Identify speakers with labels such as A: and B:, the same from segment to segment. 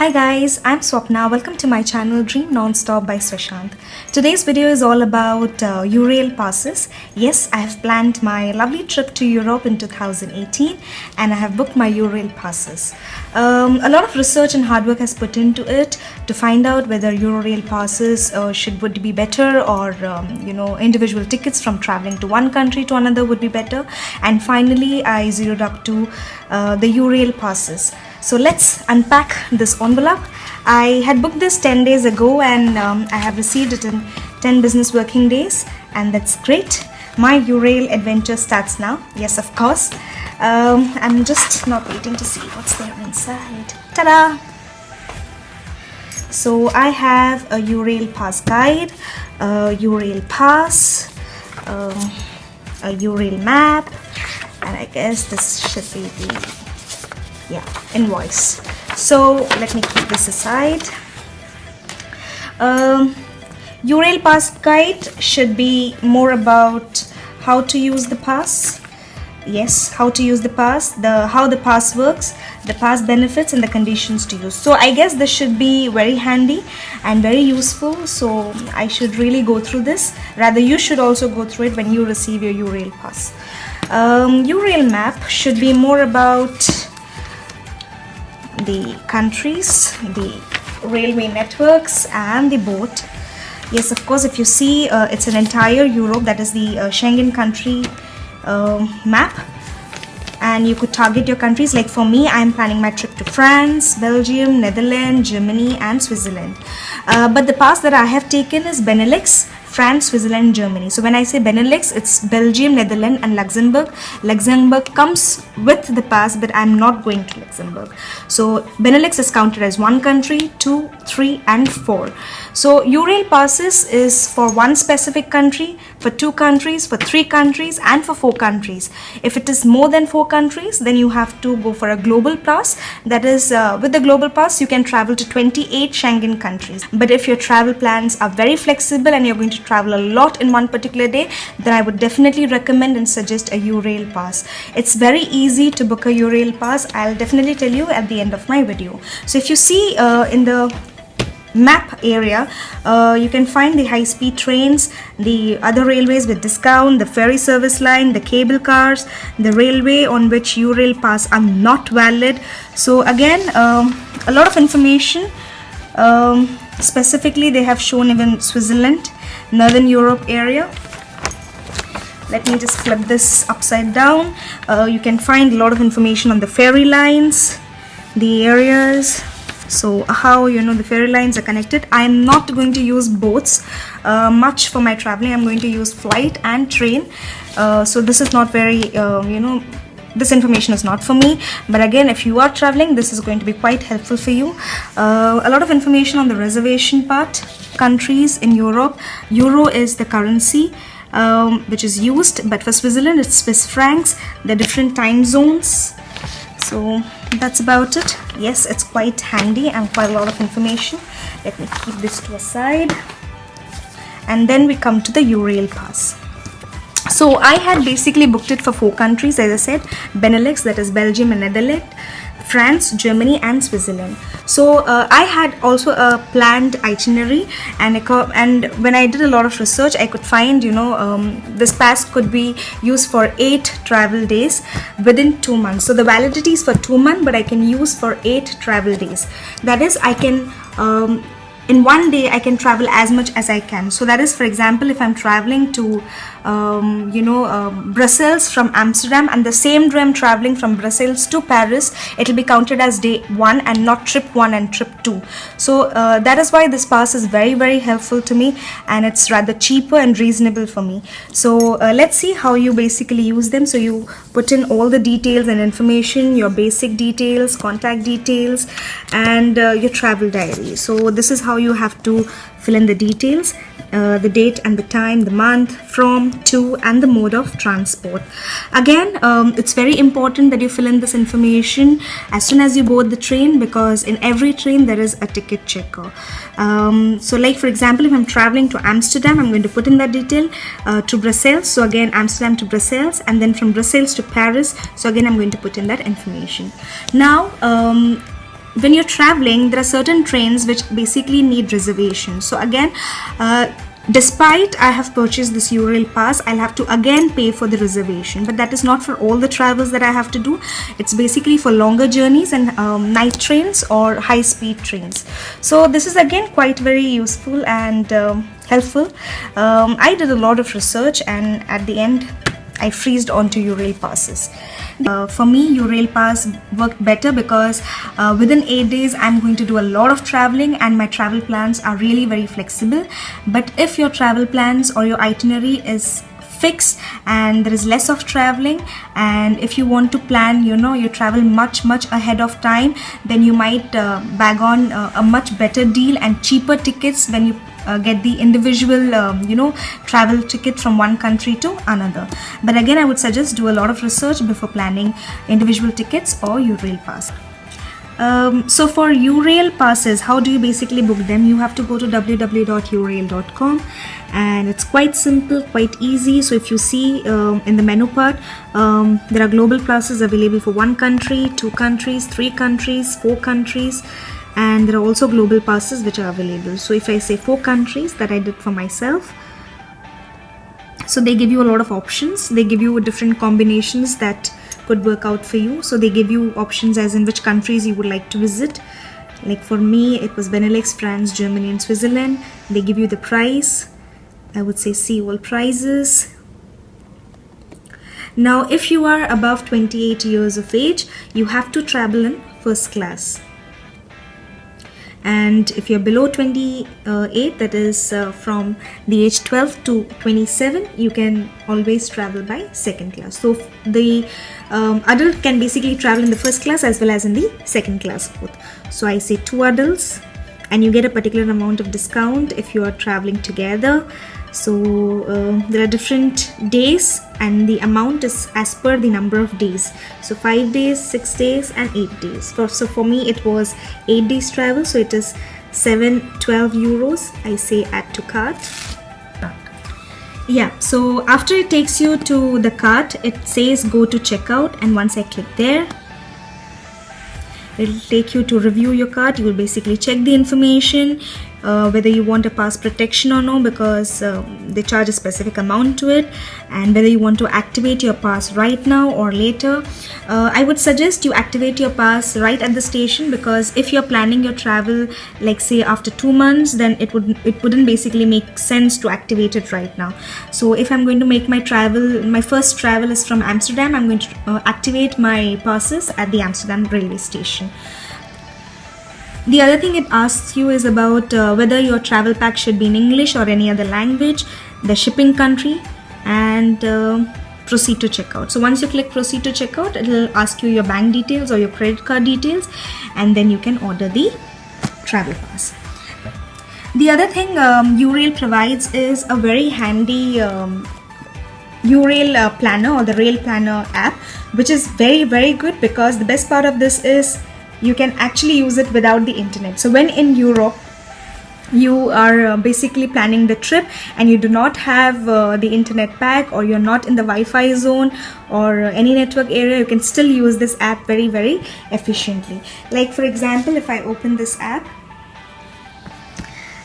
A: Hi guys, I'm Swapna. Welcome to my channel Dream Nonstop by Swashant. Today's video is all about Eurail passes. Yes, I have planned my lovely trip to Europe in 2018 and I have booked my Eurail passes. A lot of research and hard work has put into it to find out whether Eurail passes would be better or individual tickets from traveling to one country to another would be better. And finally, I zeroed up to the Eurail passes. So let's unpack this envelope. I had booked this 10 days ago and I have received it in 10 business working days, and that's great. My Eurail adventure starts now. Yes, of course. I'm just not waiting to see what's there inside. Ta-da! So I have a Eurail Pass guide, a Eurail Pass, a Eurail map, and I guess this should be the invoice. So let me keep this aside. Eurail Pass guide should be more about how to use the pass. Yes, how to use the pass, how the pass works, the pass benefits and the conditions to use. So I guess this should be very handy and very useful. So I should really go through this. Rather, you should also go through it when you receive your Eurail Pass. Eurail map should be more about the countries, the railway networks and the boat. Yes, of course, if you see it's an entire Europe, that is the Schengen Country Map, and you could target your countries. Like for me, I am planning my trip to France, Belgium, Netherlands, Germany and Switzerland. But the pass that I have taken is Benelux, France, Switzerland, Germany. So when I say Benelux, it's Belgium, Netherlands and Luxembourg. Luxembourg comes with the pass, but I'm not going to Luxembourg. So Benelux is counted as one country, 2, 3 and 4. So Eurail passes is for one specific country, for 2 countries, for 3 countries and for 4 countries. If it is more than 4 countries, then you have to go for a global pass. That is, with the global pass, you can travel to 28 Schengen countries. But if your travel plans are very flexible and you're going to travel a lot in one particular day, then I would definitely recommend and suggest a Eurail pass. It's very easy to book a Eurail pass. I'll definitely tell you at the end of my video. So if you see in the map area, you can find the high-speed trains, the other railways with discount, the ferry service line, the cable cars, the railway on which Eurail pass are not valid. So again, a lot of information. Specifically, they have shown even Switzerland, Northern Europe area. Let me just flip this upside down. You can find a lot of information on the ferry lines, the areas. So how the ferry lines are connected. I am not going to use boats much for my traveling. I'm going to use flight and train. So this is not very this information is not for me, but again, if you are traveling, this is going to be quite helpful for you. A lot of information on the reservation part. Countries in Europe, euro is the currency which is used, but for Switzerland it's Swiss francs. The different time zones. So that's about it. Yes, it's quite handy and quite a lot of information. Let me keep this to a side, and then we come to the Eurail Pass. So I had basically booked it for 4 countries, as I said, Benelux, that is Belgium and Netherlands, France, Germany and Switzerland. So I had also a planned itinerary, and when I did a lot of research, I could find this pass could be used for 8 travel days within 2 months. So the validity is for 2 months, but I can use for 8 travel days. That is, I can in one day I can travel as much as I can. So that is, for example, if I'm traveling to Brussels from Amsterdam, and the same day I'm traveling from Brussels to Paris, it will be counted as day 1 and not trip 1 and trip 2. So that is why this pass is very, very helpful to me, and it's rather cheaper and reasonable for me. So let's see how you basically use them. So you put in all the details and information, your basic details, contact details and your travel diary. So this is how you have to fill in the details, the date and the time, the month, from, to and the mode of transport. Again, it's very important that you fill in this information as soon as you board the train, because in every train there is a ticket checker. So like for example, if I'm traveling to Amsterdam, I'm going to put in that detail, to Brussels, so again Amsterdam to Brussels, and then from Brussels to Paris, so again I'm going to put in that information. Now when you're traveling, there are certain trains which basically need reservations. So again, despite I have purchased this Eurail Pass, I'll have to again pay for the reservation, but that is not for all the travels that I have to do. It's basically for longer journeys and night trains or high-speed trains. So this is again quite very useful and helpful. I did a lot of research, and at the end I freezed onto Eurail Passes. For me, Eurail Pass worked better because within 8 days I'm going to do a lot of traveling, and my travel plans are really very flexible. But if your travel plans or your itinerary is fixed and there is less of traveling, and if you want to plan your travel much ahead of time, then you might bag on a much better deal and cheaper tickets when you get the individual travel ticket from one country to another. But again, I would suggest do a lot of research before planning individual tickets or Eurail Pass. So for Eurail Passes, how do you basically book them? You have to go to www.eurail.com, and it's quite simple, quite easy. So if you see in the menu part, there are global passes available for 1 country, 2 countries, 3 countries, 4 countries, and there are also global passes which are available. So if I say 4 countries that I did for myself, so they give you a lot of options. They give you different combinations that could work out for you. So they give you options as in which countries you would like to visit. Like for me, it was Benelux, France, Germany and Switzerland. They give you the price. I would say see all prices. Now if you are above 28 years of age, you have to travel in first class. And if you're below 28, that is from the age 12 to 27, you can always travel by second class. So the adult can basically travel in the first class as well as in the second class both. So I say 2 adults, and you get a particular amount of discount if you are traveling together. So there are different days, and the amount is as per the number of days. So 5 days, 6 days and 8 days. So for me it was 8 days travel, so it is 712 euros. I say add to cart. Yeah, so after it takes you to the cart, it says go to checkout, and once I click there, it will take you to review your cart. You will basically check the information, whether you want a pass protection or no, because they charge a specific amount to it, and whether you want to activate your pass right now or later. I would suggest you activate your pass right at the station, because if you're planning your travel like say after 2 months, then it wouldn't basically make sense to activate it right now. So if I'm going to make my first travel is from Amsterdam, I'm going to activate my passes at the Amsterdam railway station. The other thing it asks you is about whether your travel pack should be in English or any other language, the shipping country, and proceed to checkout. So once you click proceed to checkout, it will ask you your bank details or your credit card details, and then you can order the travel pass. The other thing Eurail provides is a very handy Eurail planner, or the Rail Planner app, which is very good, because the best part of this is you can actually use it without the internet. So when in Europe you are basically planning the trip and you do not have the internet pack, or you're not in the Wi-Fi zone or any network area, you can still use this app very efficiently. Like for example, if I open this app,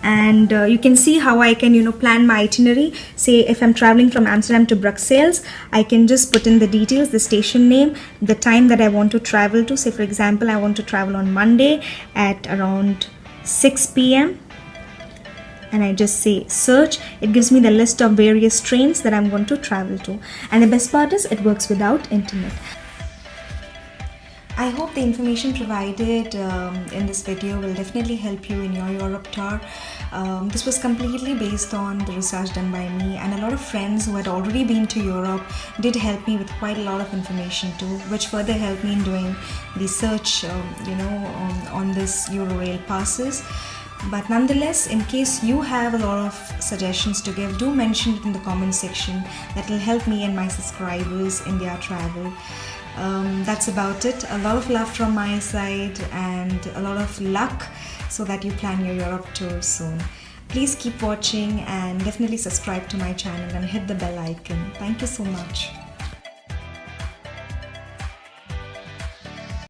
A: and you can see how I can plan my itinerary. Say if I'm traveling from Amsterdam to Brussels, I can just put in the details, the station name, the time that I want to travel to. Say for example, I want to travel on Monday at around 6 p.m. and I just say search. It gives me the list of various trains that I'm going to travel to, and the best part is it works without internet. I hope the information provided in this video will definitely help you in your Europe tour. This was completely based on the research done by me, and a lot of friends who had already been to Europe did help me with quite a lot of information too, which further helped me in doing the search on this Eurail passes. But nonetheless, in case you have a lot of suggestions to give, do mention it in the comment section. That will help me and my subscribers in their travel. That's about it. A lot of love from my side and a lot of luck so that you plan your Europe tour soon. Please keep watching and definitely subscribe to my channel and hit the bell icon. Thank you so much.